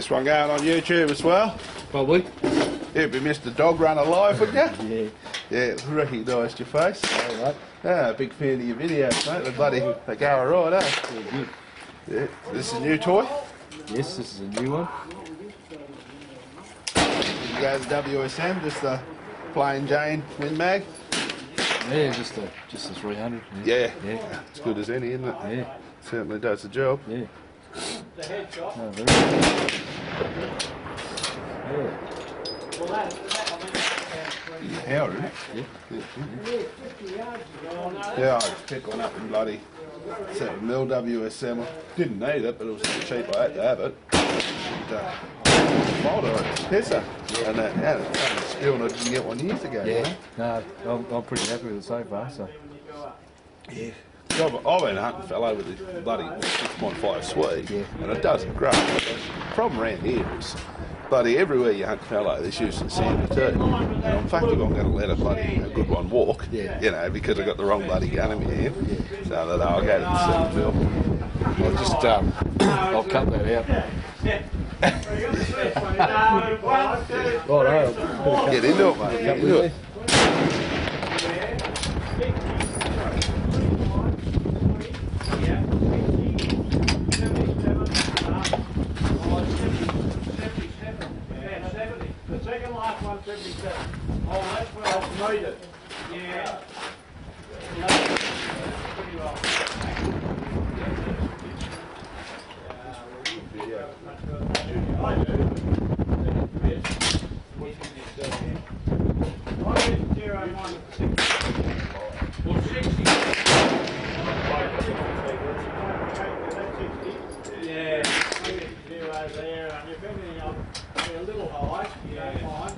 this one going on YouTube as well. Probably. You'd be Mr. Dog Runner Live, wouldn't Yeah. you? Yeah, recognised your face. All right. Ah, big fan of your videos, mate. They go alright, eh? Yeah, good. Yeah. This is a new toy? Yes, this is a new one. You go to the WSM, just a plain Jane Win Mag? Yeah, just a 300. Yeah. Yeah. It's good as any, isn't it? Yeah. Certainly does the job. Yeah. Oh, very good. How, isn't it? Yeah, I just picked one up in bloody 7mm WSM. I didn't need it, but it was so cheap I had to have it. Folder, it's a pisser. And it's only still and I didn't get one years ago. Yeah. You know? No, I'm pretty happy with it so far. So. Yeah. I've been hunting fellow with this bloody 6.5 Swede, Yeah. and it does it great. The problem around here is bloody everywhere you hunt fellow, there's usually sandy too. And in fact, I'm going to let a good one walk, Yeah. you know, because I got the wrong bloody gun in my hand. Yeah. So that I'll go to the 7mm. I'll just I'll cut that out. Oh no! Get into it, mate. Get into it. The second last one's 77. Oh, that's where I've made it. Yeah. Pretty well. Yeah, zero there, and if anything, I'll be a little high, you don't mind.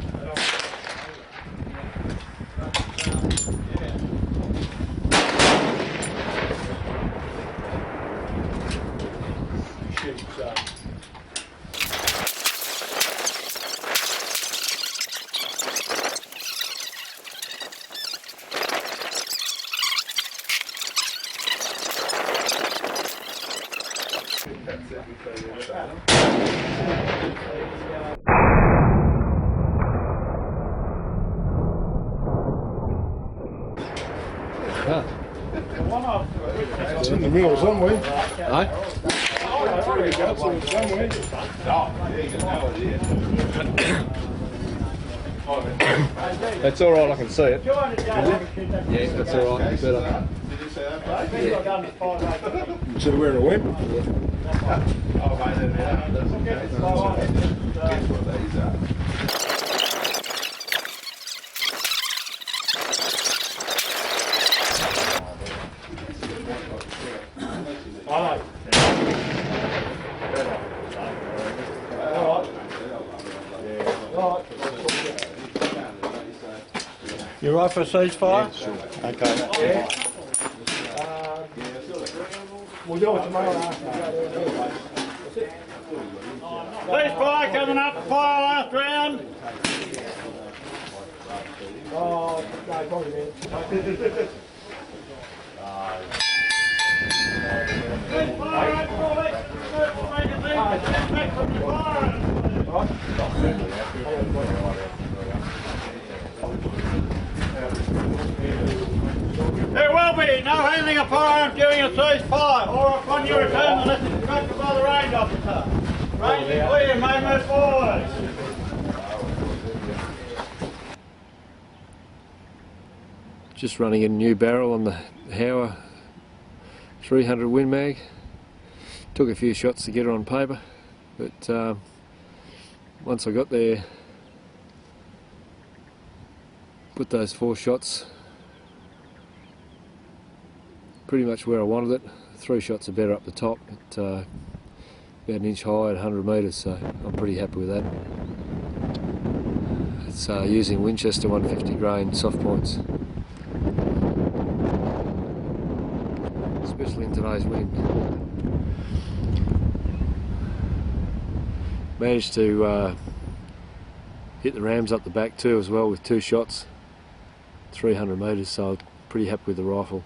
It's in the middle somewhere. Aye. That's all right. I can see it. Yeah, that's all right. Better. So where it went? You right for a ceasefire? Yeah, sure. Okay. We'll do it tomorrow. Ceasefire coming up, fire last round. Oh, no, probably man. Ceasefire, we'll make it back from the fire. There will be no handling of firearms during a ceasefire or upon your return unless instructed by the range officer. Range is clear, may move forward. Just running a new barrel on the Howa 300 Win Mag. Took a few shots to get her on paper, but once I got there, put those 4 shots pretty much where I wanted it. 3 shots are better up the top, but about an inch high at 100 metres, so I'm pretty happy with that. It's using Winchester 150 grain soft points, especially in today's wind. Managed to hit the rams up the back too as well with 2 shots, 300 metres, so I'm pretty happy with the rifle.